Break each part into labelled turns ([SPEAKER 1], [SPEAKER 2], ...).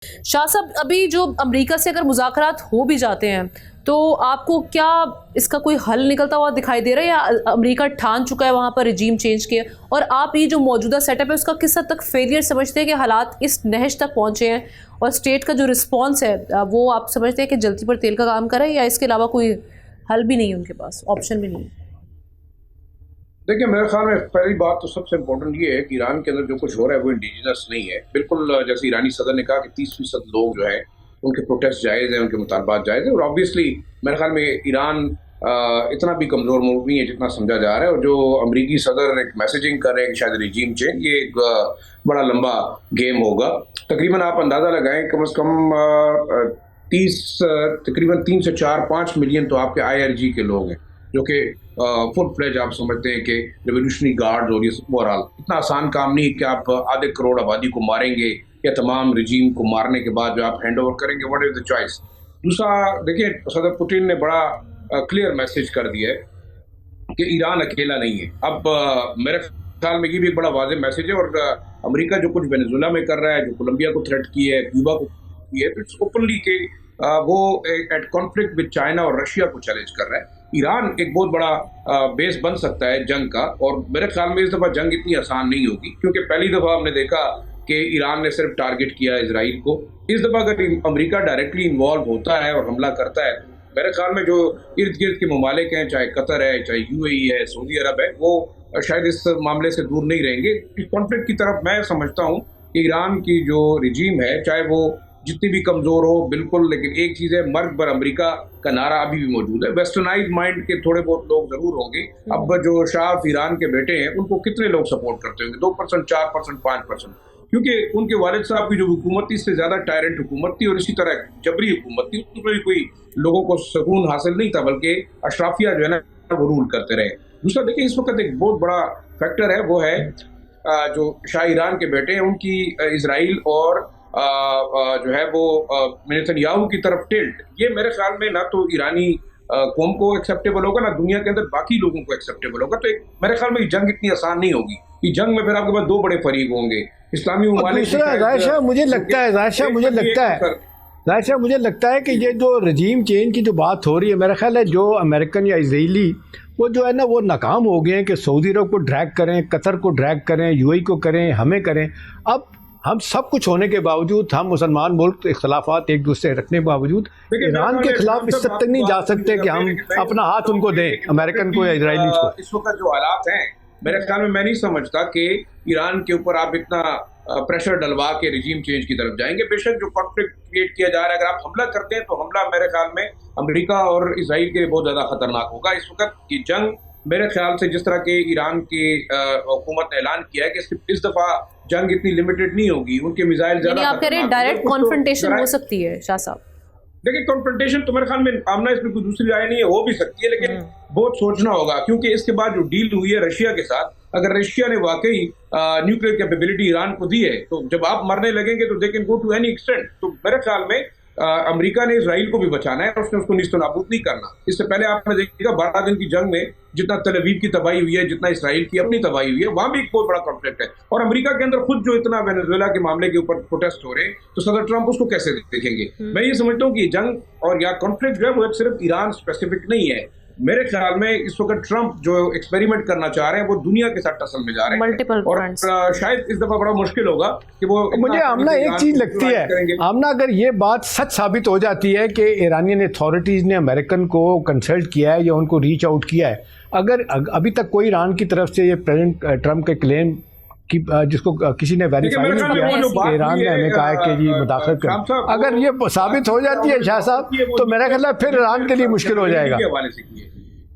[SPEAKER 1] शाह साहब, अभी जो अमेरिका से अगर मुज़ाकरात हो भी जाते हैं तो आपको क्या इसका कोई हल निकलता हुआ दिखाई दे रहा है, या अमेरिका ठान चुका है वहाँ पर रिजीम चेंज के? और आप ये जो मौजूदा सेटअप है उसका किस हद तक फेलियर समझते हैं कि हालात इस नहज तक पहुँचे हैं, और स्टेट का जो रिस्पॉन्स है वो आप समझते हैं कि जल्दी पर तेल का काम करे, या इसके अलावा कोई हल भी नहीं है उनके पास, ऑप्शन भी नहीं है?
[SPEAKER 2] देखिए, मेरे ख्याल में पहली बात तो सबसे इम्पोर्टेंट ये है कि ईरान के अंदर जो कुछ हो रहा है वो इंडिजिनस नहीं है। बिल्कुल जैसे ईरानी सदर ने कहा कि 30% लोग जो है उनके प्रोटेस्ट जायज़ हैं, उनके मुतालबात जायज़ हैं, और ऑब्वियसली मेरे ख्याल में ईरान इतना भी कमज़ोर मुल्क नहीं है जितना समझा जा रहा है। और जो अमरीकी सदर एक मैसेजिंग कर रहे हैं कि शायद रिजीम चेंज, ये एक बड़ा लंबा गेम होगा। तकरीबन आप अंदाज़ा लगाएं, कम अज़ कम 3 से 4-5 मिलियन तो आपके IRG के लोग हैं, जो कि फुल फ्लेज आप समझते हैं कि रेवोल्यूशनरी गार्ड और ये ओवरऑल इतना आसान काम नहीं कि आप आधे करोड़ आबादी को मारेंगे या तमाम रिजीम को मारने के बाद जो आप हैंड ओवर करेंगे। What is the choice? दूसरा, देखिए, सदर पुतिन ने बड़ा क्लियर मैसेज कर दिया है कि ईरान अकेला नहीं है। अब मेरे ख्याल में ये भी एक बड़ा वाज़ेह मैसेज है। और अमेरिका जो कुछ वेनेजुएला में कर रहा है, जो कोलंबिया को थ्रेट की है, क्यूबा को की है, तो इट्स ओपनली के वो एट कॉन्फ्लिक्ट विद चाइना और रशिया को चैलेंज कर रहा है। ईरान एक बहुत बड़ा बेस बन सकता है जंग का, और मेरे ख्याल में इस दफ़ा जंग इतनी आसान नहीं होगी, क्योंकि पहली दफ़ा हमने देखा कि ईरान ने सिर्फ टारगेट किया इजराइल को। इस दफ़ा अगर अमेरिका डायरेक्टली इन्वॉल्व होता है और हमला करता है, मेरे ख्याल में जो इर्द गिर्द के ममालिक हैं, चाहे कतर है, चाहे UAE है, सऊदी अरब है, वो शायद इस मामले से दूर नहीं रहेंगे। इस कॉन्फ्लिक्ट की तरफ मैं समझता हूँ कि ईरान की जो रिजीम है, चाहे वो जितनी भी कमज़ोर हो, बिल्कुल, लेकिन एक चीज़ है, मर्ग पर अमेरिका का नारा अभी भी मौजूद है। वेस्टर्नाइज माइंड के थोड़े बहुत लोग ज़रूर होंगे। अब जो शाह ईरान के बेटे हैं, उनको कितने लोग सपोर्ट करते होंगे? 2%, 4%, 5%, क्योंकि उनके वालिद साहब की जो हुकूमत थी, इससे ज़्यादा टायरेंट हुकूमत थी, और इसी तरह जबरी हुकूमत थी, उसमें भी कोई लोगों को सुकून हासिल नहीं था, बल्कि अशराफिया जो है ना वो रूल करते रहे। दूसरा, देखिए, इस वक्त एक बहुत बड़ा फैक्टर है, वो है जो शाह ईरान के बेटे हैं उनकी इसराइल और जो है वो नेतन्याहू की तरफ टिल्ट। ये मेरे ख्याल में ना तो ईरानी कौम को एक्सेप्टेबल होगा, ना दुनिया के अंदर बाकी लोगों को एक्सेप्टेबल होगा। तो मेरे ख्याल में ये जंग इतनी आसान नहीं होगी। ये जंग में फिर आपके पास दो बड़े फरीक होंगे, इस्लामी ममालिक।
[SPEAKER 3] जाहिर मुझे लगता है कि ये जो रजीम चेंज की जो बात हो रही है, मेरा ख्याल है जो अमेरिकन या इजरायली वो जो है ना वो नाकाम हो गए हैं कि सऊदी अरब को ड्रैग करें, कतर को ड्रैग करें, UAE को करें, हमें करें। अब हम सब कुछ होने के बावजूद, हम मुसलमान मुल्क इख्तलाफात एक दूसरे रखने के बावजूद ईरान के खिलाफ इस तक नहीं जा सकते कि हम अपना हाथ उनको दें, अमेरिकन को या इजरायली को।
[SPEAKER 2] इस वक्त जो हालात हैं, मेरे ख्याल में मैं नहीं समझता कि ईरान के ऊपर आप इतना प्रेशर डलवा के रिजीम चेंज की तरफ जाएंगे। बेशक जो कॉन्फ्लिक्ट क्रिएट किया जा रहा है, अगर आप हमला करते हैं तो हमला मेरे ख्याल में अमेरिका और इसराइल के लिए बहुत ज़्यादा खतरनाक होगा। इस वक्त की जंग मेरे ख्याल से, जिस तरह के ईरान की हुकूमत ने ऐलान किया है कि इस दफ़ा जंग इतनी लिमिटेड नहीं होगी, उनके मिसाइल ज़्यादा,
[SPEAKER 1] आप कह रहे हैं डायरेक्ट कॉन्फ्रंटेशन हो सकती है शाह साहब?
[SPEAKER 2] देखिए, कॉन्फ्रंटेशन तो मेरे ख्याल में आमना, इसमें कोई दूसरी राय नहीं है, हो भी सकती है, लेकिन बहुत सोचना होगा, क्योंकि इसके बाद जो डील हुई है रशिया के साथ, अगर रशिया ने वाकई न्यूक्लियर कैपेबिलिटी ईरान को दी है, तो जब आप मरने लगेंगे तो they can go to any extent. तो मेरे ख्याल में अमेरिका ने इसराइल को भी बचाना है, और उसने उसको निस्तो नाबूद नहीं करना। इससे पहले आपने देखा 12 दिन की जंग में जितना तल अवीव की तबाही हुई है, जितना इसराइल की अपनी तबाही हुई है, वहां भी एक बहुत बड़ा कॉन्फ्लिक्ट है। और अमेरिका के अंदर खुद जो इतना वेनेजुएला के मामले के ऊपर प्रोटेस्ट हो रहे हैं, तो सदर ट्रंप उसको कैसे देखेंगे? मैं ये समझता हूँ कि जंग और या कॉन्फ्लिक्ट जो है वो सिर्फ ईरान स्पेसिफिक नहीं है। मेरे ख्याल में इस वक्त ट्रंप जो एक्सपेरिमेंट करना चाह रहे हैं वो दुनिया के साथ टसल में जा रहे हैं,
[SPEAKER 1] मल्टीपल
[SPEAKER 2] और शायद इस दफा बड़ा मुश्किल होगा कि वो।
[SPEAKER 3] मुझे आमना एक चीज़ लगती है, आमना, अगर ये बात सच साबित हो जाती है कि ईरानियन अथॉरिटीज़ ने अमेरिकन को कंसल्ट किया है या उनको रीच आउट किया है, अगर अभी तक कोई ईरान की तरफ से ये प्रेसिडेंट ट्रंप के क्लेम कि जिसको किसी ने वेरीफाई नहीं किया कि ईरान ने हमें कहा है कि जी मुदाखलत कर, अगर ये साबित हो जाती है शाह साहब, तो मेरा ख्याल है फिर ईरान के लिए मुश्किल हो जाएगा।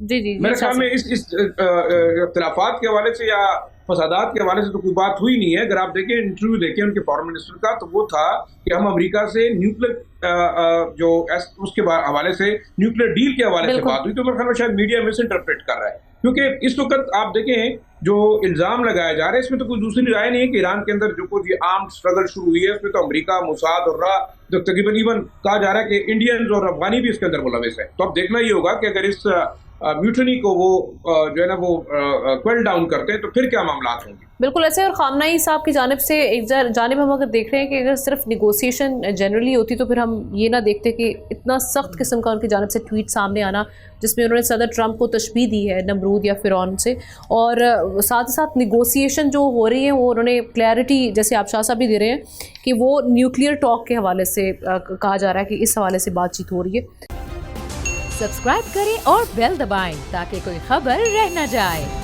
[SPEAKER 1] जी
[SPEAKER 2] मेरे ख्याल में इस इख्तिलाफात के हवाले से या फसादात के हवाले से तो कोई बात हुई नहीं है। अगर आप देखें, इंटरव्यू देखें उनके फॉरेन मिनिस्टर का, तो वो था कि हम अमेरिका से न्यूक्लियर जो उसके हवाले से न्यूक्लियर डील के हवाले से बात हुई। तो मेरे ख्याल में शायद मीडिया मिस इंटरप्रेट कर रहा है, क्योंकि इस वक्त आप देखें जो इल्ज़ाम लगाए जा रहे हैं, इसमें तो कोई दूसरी राय नहीं है कि ईरान के अंदर जो कुछ ये आर्म्ड स्ट्रगल शुरू हुई है, उसमें तो अमेरिका, मोसाद और जो तकरीबन इवन कहा जा रहा है कि इंडियंस और अफगानी भी इसके अंदर मुलविस है। तो अब देखना ये होगा कि अगर इस म्यूटनी को वो जो है ना वो क्वेल डाउन करते हैं, तो फिर क्या मामला होंगे?
[SPEAKER 1] बिल्कुल ऐसे। और खामनाई साहब की जानिब से एक जानिब हम अगर देख रहे हैं कि अगर सिर्फ निगोसिएशन जनरली होती तो फिर हम ये ना देखते कि इतना सख्त किस्म का उनकी जानिब से ट्वीट सामने आना जिसमें उन्होंने सदर ट्रंप को तशबीह दी है नमरूद या फिरौन से, और साथ ही साथ निगोसिएशन जो हो रही है वो उन्होंने क्लैरिटी जैसे आप शाह साहब भी दे रहे हैं कि वो न्यूक्लियर टॉक के हवाले से कहा जा रहा है कि इस हवाले से बातचीत हो रही है।
[SPEAKER 4] सब्सक्राइब करें और बेल दबाएं ताकि कोई खबर रह न जाए।